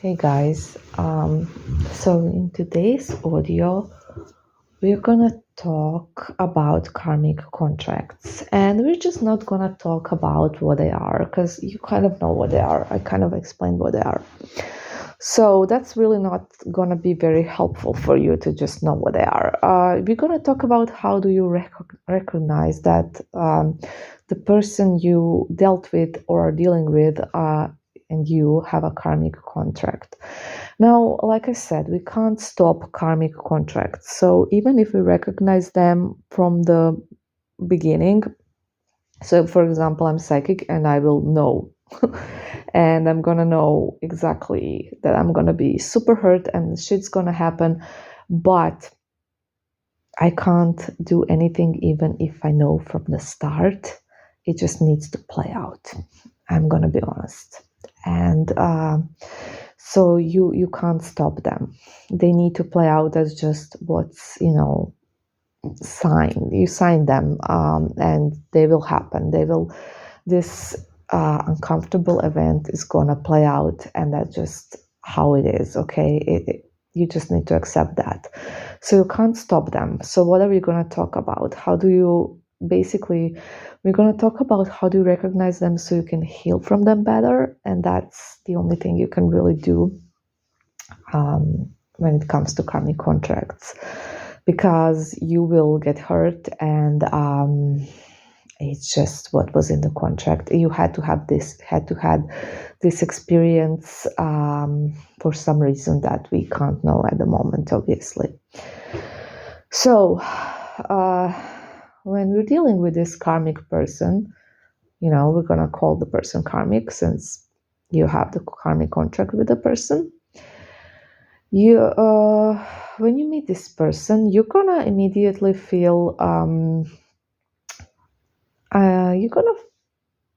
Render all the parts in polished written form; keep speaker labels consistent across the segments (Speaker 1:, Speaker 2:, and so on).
Speaker 1: Hey guys, so in today's audio, we're gonna talk about karmic contracts, and we're just not gonna talk about what they are because you kind of know what they are. I kind of explained what they are. So that's really not gonna be very helpful for you to just know what they are. We're gonna talk about how do you recognize that the person you dealt with or are dealing with and you have a karmic contract. Now, like I said, we can't stop karmic contracts. So even if we recognize them from the beginning, so for example, I'm psychic and I will know. And I'm gonna know exactly that I'm gonna be super hurt and shit's gonna happen, but I can't do anything even if I know from the start. It just needs to play out. I'm gonna be honest. And so you can't stop them. They need to play out as just what's signed. You sign them, and they will happen. This uncomfortable event is gonna play out, and that's just how it is. Okay, you just need to accept that. So you can't stop them. So what are we gonna talk about? How do you basically? We're gonna talk about how do you recognize them so you can heal from them better, and that's the only thing you can really do when it comes to karmic contracts, because you will get hurt and it's just what was in the contract. You had to have this experience for some reason that we can't know at the moment, obviously. So when we're dealing with this karmic person, we're gonna call the person karmic since you have the karmic contract with the person. You when you meet this person, you're gonna immediately feel you're gonna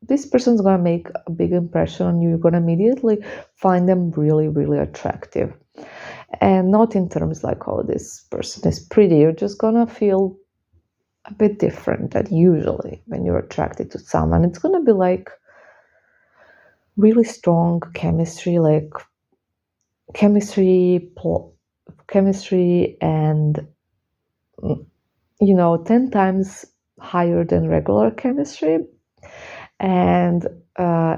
Speaker 1: this person's gonna make a big impression on you. You're gonna immediately find them really, really attractive, and not in terms like, oh, this person is pretty. You're just gonna feel a bit different than usually when you're attracted to someone. It's gonna be like really strong chemistry, like chemistry and 10 times higher than regular chemistry, and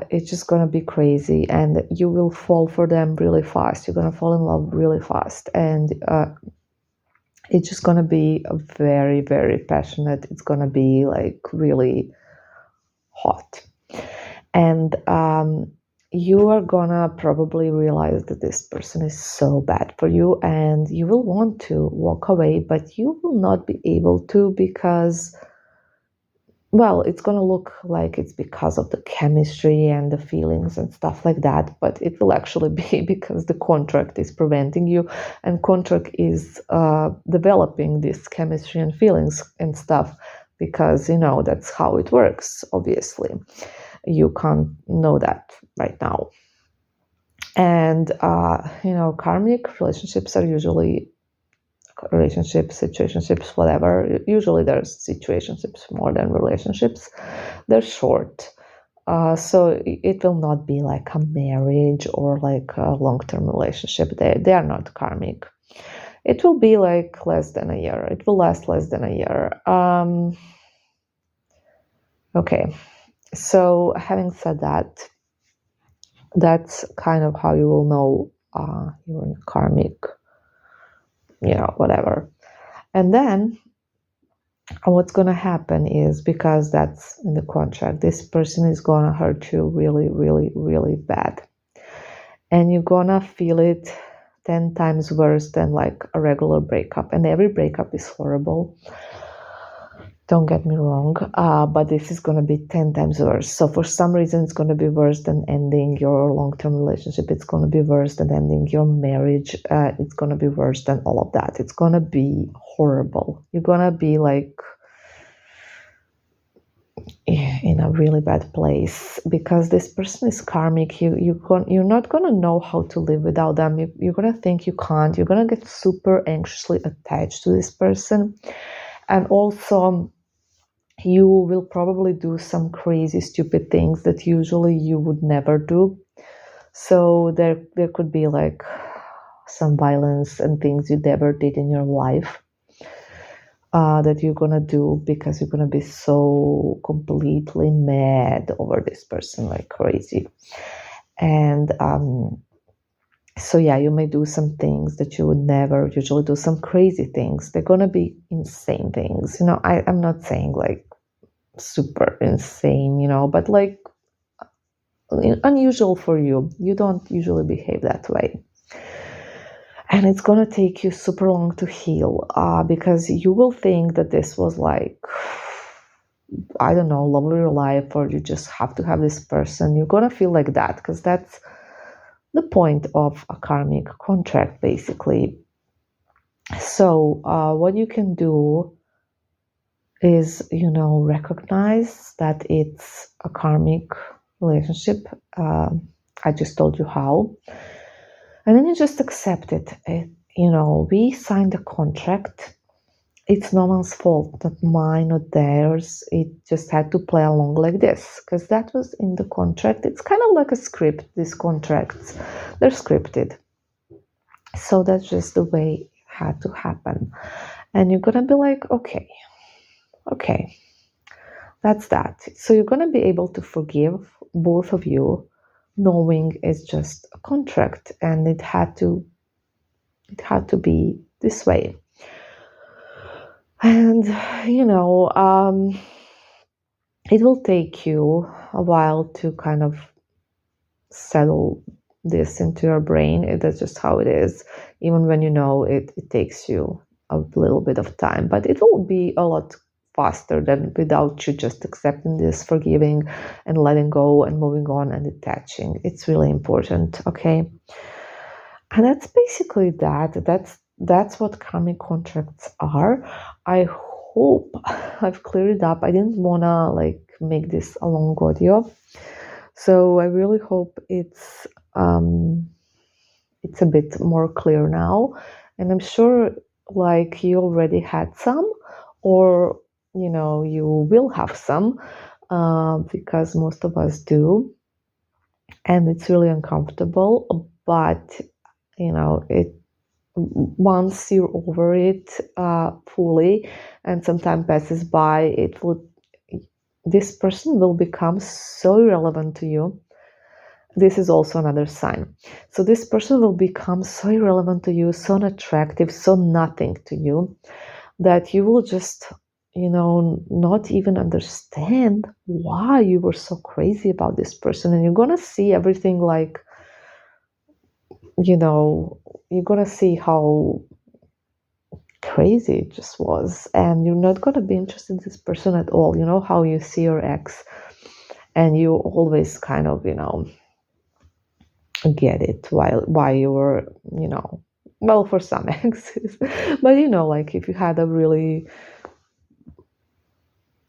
Speaker 1: it's just gonna be crazy, and you will fall for them really fast. You're gonna fall in love really fast, and it's just gonna be a very, very passionate. It's gonna be like really hot, and you are gonna probably realize that this person is so bad for you, and you will want to walk away, but you will not be able to because, well, it's going to look like it's because of the chemistry and the feelings and stuff like that, but it will actually be because the contract is preventing you, and contract is developing this chemistry and feelings and stuff, because that's how it works. Obviously, you can't know that right now. And karmic relationships are usually situationships, whatever. Usually there's situationships more than relationships. They're short. So it will not be like a marriage or like a long-term relationship. They are not karmic. It will be like less than a year. It will last less than a year. Okay. So having said that, that's kind of how you will know you're in karmic, whatever. And then what's going to happen is, because that's in the contract, this person is going to hurt you really, really, really bad. And you're going to feel it 10 times worse than like a regular breakup. And every breakup is horrible. Don't get me wrong, but this is going to be 10 times worse. So for some reason, it's going to be worse than ending your long-term relationship. It's going to be worse than ending your marriage. It's going to be worse than all of that. It's going to be horrible. You're going to be like in a really bad place, because this person is karmic. You're not going to know how to live without them. You're going to think you can't. You're going to get super anxiously attached to this person. And also, you will probably do some crazy, stupid things that usually you would never do. So there could be like some violence and things you never did in your life that you're gonna do because you're gonna be so completely mad over this person like crazy. And so yeah, you may do some things that you would never usually do, some crazy things. They're gonna be insane things. I'm not saying like super insane, but like unusual for you. You don't usually behave that way. And it's gonna take you super long to heal because you will think that this was like, I don't know, love of your life, or you just have to have this person. You're gonna feel like that because that's the point of a karmic contract, basically. So, what you can do is, recognize that it's a karmic relationship. I just told you how. And then you just accept it. We signed a contract. It's no one's fault, not mine, not theirs. It just had to play along like this because that was in the contract. It's kind of like a script, these contracts. They're scripted. So that's just the way it had to happen. And you're going to be like, okay, that's that. So you're going to be able to forgive both of you, knowing it's just a contract and it had to be this way. And it will take you a while to kind of settle this into your brain. That's just how it is. Even when you know it, it takes you a little bit of time, but it will be a lot faster than without you just accepting this, forgiving and letting go and moving on and detaching. It's really important. Okay. And that's basically that. That's what karmic contracts are. I hope I've cleared it up. I didn't wanna like make this a long audio, so I really hope it's a bit more clear now. And I'm sure like you already had some, or you will have some, because most of us do, and it's really uncomfortable. But it once you're over it fully and some time passes by, this person will become so irrelevant to you. This is also another sign. So this person will become so irrelevant to you, so unattractive, so nothing to you, that you will just not even understand why you were so crazy about this person. And you're gonna see everything like, you're gonna see how crazy it just was, and you're not gonna be interested in this person at all. You know how you see your ex and you always kind of get it why you were well, for some exes. But like if you had a really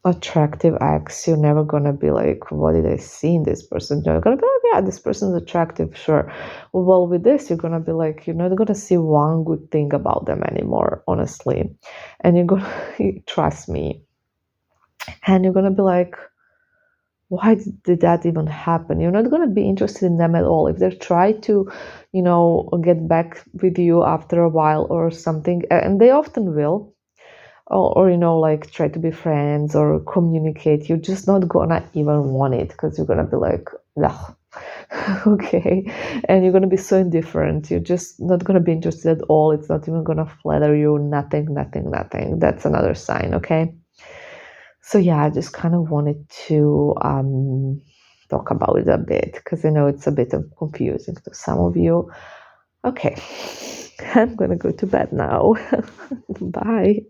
Speaker 1: attractive ex, you're never gonna be like, what did I see in this person? You're gonna be like, yeah, this person's attractive, sure. Well, with this, you're gonna be like, you're not gonna see one good thing about them anymore, honestly. And you're gonna trust me, and you're gonna be like, why did that even happen? You're not gonna be interested in them at all. If they try to get back with you after a while or something, and they often will, or like try to be friends or communicate, you're just not gonna even want it because you're gonna be like, ugh. Okay. And you're gonna be so indifferent. You're just not gonna be interested at all. It's not even gonna flatter you. Nothing. That's another sign. Okay. So yeah, I just kind of wanted to talk about it a bit because I know it's a bit confusing to some of you. Okay. I'm gonna go to bed now. Bye.